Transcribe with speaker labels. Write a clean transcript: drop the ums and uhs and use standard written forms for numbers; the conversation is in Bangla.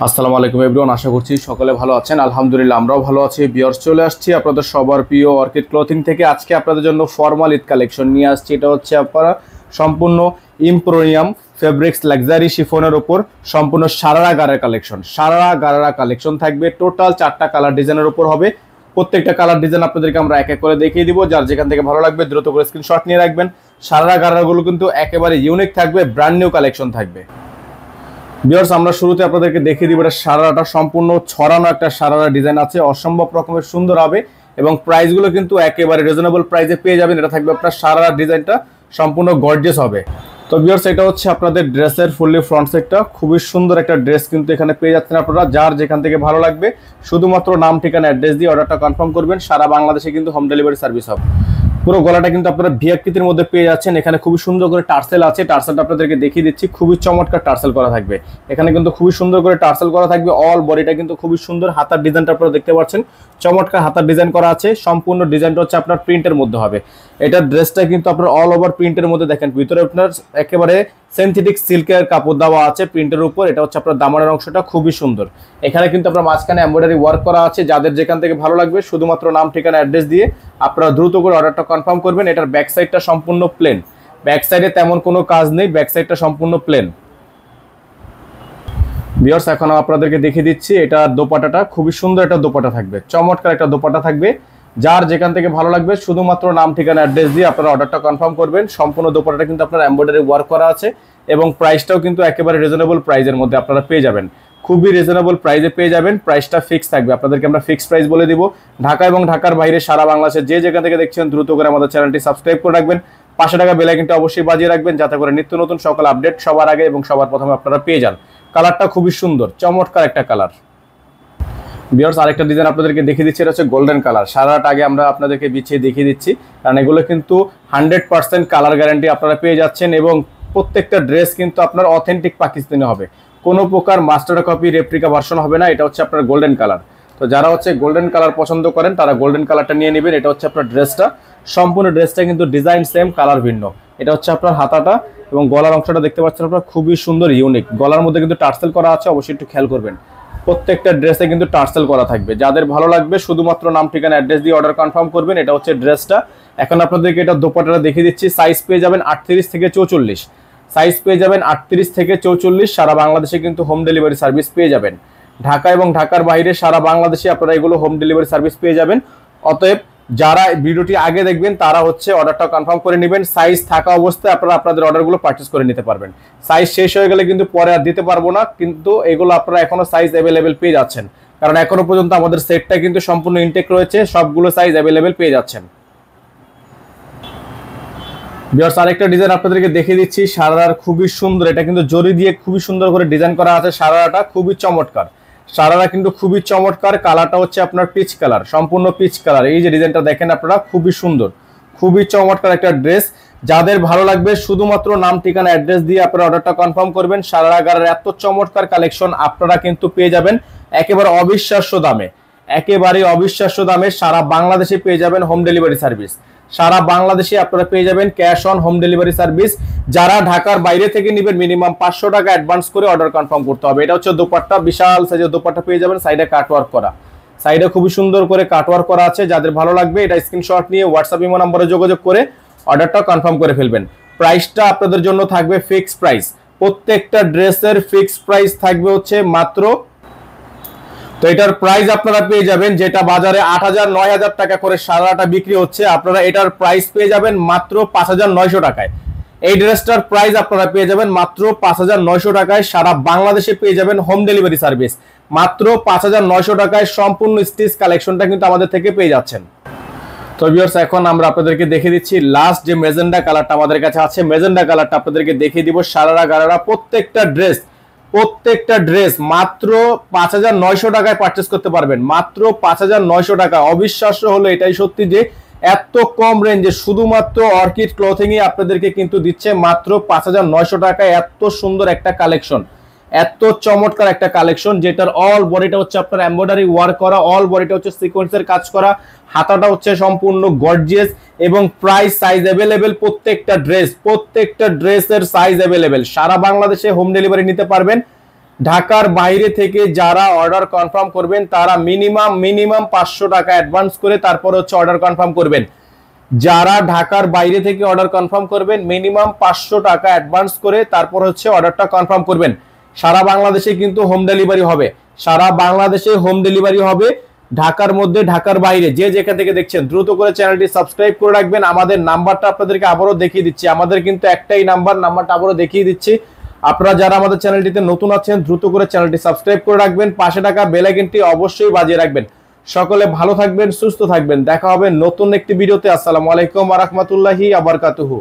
Speaker 1: আসসালামু আলাইকুম এভরিওয়ান, আশা করছি সকলে ভালো আছেন। আলহামদুলিল্লাহ আমরাও ভালো আছি। ভিউয়ার্স, চলে আসছি আপনাদের সবার প্রিয় অর্কিড ক্লথিং থেকে। আজকে আপনাদের জন্য ফর্মাল ঈদ কালেকশন নিয়ে আসছি। এটা হচ্ছে আপনারা সম্পূর্ণ ইমপ্রিমিয়াম ফেব্রিক্স লাক্সারি শিফনের উপর সম্পূর্ণ সারারা গারার কালেকশন। সারারা গারারা কালেকশন থাকবে। টোটাল 4টা কালার ডিজাইনের উপর হবে। প্রত্যেকটা কালার ডিজাইন আপনাদেরকে আমরা এক এক করে দেখিয়ে দিব। যার যেখান থেকে ভালো লাগবে দ্রুত করে স্ক্রিনশট নিয়ে রাখবেন। সারারা গারাগুলো কিন্তু একেবারে ইউনিক থাকবে, ব্র্যান্ড নিউ কালেকশন থাকবে। ভিউয়ার্স, আমরা শুরুতে আপনাদেরকে দেখিয়ে দিব এটা সারারাটা সম্পূর্ণ ছড়ানো একটা সারারা ডিজাইন আছে, অসম্ভব রকমের সুন্দর হবে এবং প্রাইসগুলো কিন্তু একেবারে রিজনেবল প্রাইসে পেয়ে যাবেন। এটা থাকবে আপনার সারারা ডিজাইনটা সম্পূর্ণ গর্জিয়াস হবে। তো ভিউয়ার্স, এটা হচ্ছে আপনাদের ড্রেসের ফুললি ফ্রন্ট সাইডটা। খুবই সুন্দর একটা ড্রেস কিন্তু এখানে পেয়ে যাচ্ছেন আপনারা। যার যেখান থেকে ভালো লাগবে শুধুমাত্র নাম ঠিকানা অ্যাড্রেস দিয়ে অর্ডারটা কনফার্ম করবেন। সারা বাংলাদেশে কিন্তু হোম ডেলিভারি সার্ভিস হবে। পুরো গলাটা কিন্তু আপনারা ভি আকৃতির মধ্যে পেয়ে যাচ্ছেন। এখানে খুবই সুন্দর করে টার্সেল আছে। টার্সেলটা আপনাদেরকে দেখিয়ে দিচ্ছি, খুবই চমৎকার টার্সেল করা থাকবে। এখানে কিন্তু খুবই সুন্দর করে টার্সেল করা থাকবে। অল বডিটা কিন্তু খুবই সুন্দর। হাতার ডিজাইনটা আপনারা দেখতে পাচ্ছেন, চমৎকার হাতার ডিজাইন করা আছে। সম্পূর্ণ ডিজাইনটা হচ্ছে আপনার প্রিন্টের মধ্যে হবে। এটা ড্রেসটা কিন্তু আপনার অল ওভার প্রিন্টের মধ্যে দেখেন, ভিতরে আপনার একেবারে সিনথেটিক সিল্কের কাপড় দেওয়া আছে প্রিন্টের উপর। এটা হচ্ছে আপনার দামানের অংশটা খুবই সুন্দর। এখানে কিন্তু আপনার মাঝখানে এমব্রয়ডারি ওয়ার্ক করা আছে। যাদের যেখান থেকে ভালো লাগবে শুধুমাত্র নাম ঠিকানা অ্যাড্রেস দিয়ে আপনারা দ্রুত করে অর্ডারটা কনফার্ম করবেন। এটার ব্যাক সাইডটা সম্পূর্ণ প্লেন, ব্যাক সাইডে তেমন কোনো কাজ নেই, ব্যাক সাইডটা সম্পূর্ণ প্লেন। ভিউয়ার্স, এখন আপনাদেরকে দেখিয়ে দিচ্ছি এটা দোপাট্টাটা খুবই সুন্দর একটা দোপাট্টা থাকবে, চমৎকার একটা দোপাট্টা থাকবে। যার যেখান থেকে ভালো লাগবে শুধুমাত্র নাম ঠিকানা অ্যাড্রেস দিয়ে আপনারা অর্ডারটা কনফার্ম করবেন। সম্পূর্ণ দোপাট্টাটা কিন্তু আপনার এমব্রয়ডারি ওয়ার্ক করা আছে এবং প্রাইসটাও কিন্তু একেবারে রিজনেবল প্রাইসের মধ্যে আপনারা পেয়ে যাবেন। খুবই রিজনেবল প্রাইসে পেয়ে যাবেন। প্রাইসটা ফিক্স থাকবে, আপনাদেরকে আমরা ফিক্স প্রাইস বলে দিব। ঢাকা এবং ঢাকার বাইরে সারা বাংলাদেশের যে যেখান থেকে দেখছেন দ্রুত করে আমাদের চ্যানেলটি সাবস্ক্রাইব করে রাখবেন। 500 টাকা বেল আইকনটা অবশ্যই বাজিয়ে রাখবেন, যাতে করে নিত্য নতুন সকল আপডেট সবার আগে এবং সবার প্রথমে আপনারা পেয়ে যান। কালারটা খুবই সুন্দর, চমৎকার একটা কালার। ভিউয়ার্স, আরেকটা ডিজাইন আপনাদেরকে দেখিয়ে দিচ্ছি। এটা হচ্ছে গোল্ডেন কালার। সারাটা আগে আমরা আপনাদেরকে বিছিয়ে দেখিয়ে দিচ্ছি, কারণ এগুলো কিন্তু 100% কালার গ্যারান্টি আপনারা পেয়ে যাচ্ছেন এবং প্রত্যেকটা ড্রেস কিন্তু আপনার অথেন্টিক পাকিস্তানি হবে, কোনো প্রকার মাস্টার কপি রেপ্লিকা ভার্সন হবে না। এটা হচ্ছে আপনার গোল্ডেন কালার। তো যারা হচ্ছে গোল্ডেন কালার পছন্দ করেন তারা গোল্ডেন কালারটা নিয়ে নেবেন। এটা হচ্ছে আপনার ড্রেসটা, সম্পূর্ণ ড্রেসটা কিন্তু ডিজাইন সেম, কালার ভিন্ন। এটা হচ্ছে আপনার হাতাটা এবং গলার অংশটা দেখতে পাচ্ছেন আপনারা, খুবই সুন্দর ইউনিক। গলার মধ্যে কিন্তু টার্সেল করা আছে, অবশ্যই একটু খেয়াল করবেন। প্রত্যেকটা ড্রেসে কিন্তু টার্সেল করা থাকবে। যাদের ভালো লাগবে শুধুমাত্র নাম ঠিকানা অ্যাড্রেস দিয়ে অর্ডার কনফার্ম করবেন। এটা হচ্ছে ড্রেসটা। এখন আপনাদেরকে এটা দোপাট্টাটা দেখিয়ে দিচ্ছি। সাইজ পেয়ে যাবেন 38 থেকে 44, সাইজ পেয়ে যাবেন 38 থেকে 44। সারা বাংলাদেশে কিন্তু হোম ডেলিভারি সার্ভিস পেয়ে যাবেন। ঢাকা এবং ঢাকার বাইরে সারা বাংলাদেশে আপনারা এগুলো হোম ডেলিভারি সার্ভিস পেয়ে যাবেন। অতএব যারা ভিডিওটি আগে দেখবেন তারা হচ্ছে অর্ডারটা কনফার্ম করে নেবেন। সাইজ থাকা অবস্থায় আপনারা আপনাদের অর্ডারগুলো পারচেজ করে নিতে পারবেন। সাইজ শেষ হয়ে গেলে কিন্তু পরে আর দিতে পারবো না, কিন্তু এগুলো আপনারা এখনো সাইজ অ্যাভেলেবেল পেয়ে যাচ্ছেন, কারণ এখনো পর্যন্ত আমাদের সেটটা কিন্তু সম্পূর্ণ ইনটেক রয়েছে। সবগুলো সাইজ অ্যাভেলেবেল পেয়ে যাচ্ছেন। ভিউয়ার্স, আরেকটা ডিজাইন আপনাদেরকে দেখিয়ে দিচ্ছি। সারারার খুবই সুন্দর, এটা কিন্তু জরি দিয়ে খুবই সুন্দর করে ডিজাইন করা আছে। সারারাটা খুবই চমৎকার, সারারা কিন্তু খুবই চমৎকার। কালারটা হচ্ছে আপনার পিচ কালার, সম্পূর্ণ পিচ কালার। এই যে ডিজাইনটা দেখেন আপনারা, খুবই সুন্দর, খুবই চমৎকার একটা ড্রেস। যাদের ভালো লাগবে শুধুমাত্র নাম ঠিকানা অ্যাড্রেস দিয়ে আপনারা অর্ডারটা কনফার্ম করবেন। সারারা গারার এত চমৎকার কালেকশন আপনারা কিন্তু পেয়ে যাবেন একেবারে অবিশ্বাস্য দামে, একেবারে অবিশ্বাস্য দামে। সারা বাংলাদেশে পেয়ে যাবেন হোম ডেলিভারি সার্ভিস। সারা বাংলাদেশে আপনারা পেয়ে যাবেন cash on home delivery service. যারা ঢাকার বাইরে থেকে নেবেন মিনিমাম 500 টাকা অ্যাডভান্স করে অর্ডার কনফার্ম করতে হবে। এটা হচ্ছে দোপাট্টা, বিশাল সাইজের দোপাট্টা পেয়ে যাবেন। সাইডে কাটওয়ার্ক করা, সাইডে খুবই সুন্দর করে কাটওয়ার্ক করা আছে। যাদের ভালো লাগবে এটা স্ক্রিনশট নিয়ে হোয়াটসঅ্যাপ ইমো নম্বরে যোগাযোগ করে অর্ডারটা কনফার্ম করে ফেলবেন। প্রাইসটা আপনাদের জন্য থাকবে ফিক্সড প্রাইস। প্রত্যেকটা ড্রেসের ফিক্সড প্রাইস থাকবে হচ্ছে মাত্র, তো এটার প্রাইস আপনারা পেয়ে যাবেন যেটা বাজারে 8000 9000 টাকা করে সারাটা বিক্রি হচ্ছে, আপনারা এটার প্রাইস পেয়ে যাবেন মাত্র 5900 টাকায়। এই ড্রেসটার প্রাইস আপনারা পেয়ে যাবেন মাত্র 5900 টাকায়। সারা বাংলাদেশে পেয়ে যাবেন হোম ডেলিভারি সার্ভিস মাত্র 5900 টাকায়। সম্পূর্ণ স্টিচ কালেকশনটা কিন্তু আমাদের থেকে পেয়ে যাচ্ছেন। তো ভিউয়ার্স, এখন আমরা আপনাদেরকে দেখিয়ে দিচ্ছি লাস্ট যে মেজেন্ডা কালারটা আমাদের কাছে আছে। মেজেন্ডা কালারটা আপনাদেরকে দেখিয়ে দিব। সারারা গারারা প্রত্যেকটা ড্রেস মাত্র 5900 টাকায় পারচেস করতে পারবেন, মাত্র 5900 টাকা। অবিশ্বাস্য হলো এটাই সত্যি যে এত কম রেঞ্জে শুধুমাত্র অর্কিড ক্লথিংই আপনাদেরকে কিন্তু দিচ্ছে মাত্র 5900 টাকায়। এত সুন্দর একটা কালেকশন, এত চমৎকার একটা কালেকশন, যেটার অল বডিটা হচ্ছে আপনার এমব্রয়ডারি ওয়ার্ক করা, অল বডিটা হচ্ছে সিকোয়েন্সের কাজ করা, হাতাটা হচ্ছে সম্পূর্ণ গর্জিয়াস এবং প্রাইস সাইজ অ্যাভেলেবেল। প্রত্যেকটা ড্রেসের সাইজ অ্যাভেলেবেল। সারা বাংলাদেশে হোম ডেলিভারি নিতে পারবেন। ঢাকার বাইরে থেকে যারা অর্ডার কনফার্ম করবেন তারা মিনিমাম 500 টাকা অ্যাডভান্স করে তারপর হচ্ছে অর্ডার কনফার্ম করবেন। যারা ঢাকার বাইরে থেকে অর্ডার কনফার্ম করবেন মিনিমাম 500 টাকা অ্যাডভান্স করে তারপর হচ্ছে অর্ডারটা কনফার্ম করবেন। সারা বাংলাদেশে কিন্তু হোম ডেলিভারি হবে, সারা বাংলাদেশে হোম ডেলিভারি হবে। ঢাকার মধ্যে ঢাকার বাইরে যে যেখান থেকে দেখছেন দ্রুত করে চ্যানেলটি সাবস্ক্রাইব করে রাখবেন। আমাদের নাম্বারটা আপনাদেরকে আবারও দেখিয়ে দিচ্ছি, আমাদের কিন্তু একটাই নাম্বারটা আবারও দেখিয়ে দিচ্ছি। আপনারা যারা আমাদের চ্যানেলটিতে নতুন আছেন দ্রুত করে চ্যানেলটি সাবস্ক্রাইব করে রাখবেন, পাশে থাকা বেল আইকনটি অবশ্যই বাজিয়ে রাখবেন। সকলে ভালো থাকবেন, সুস্থ থাকবেন, দেখা হবে নতুন একটি ভিডিওতে। আসসালামু আলাইকুম ওয়া রাহমাতুল্লাহি ওয়া বারাকাতুহু।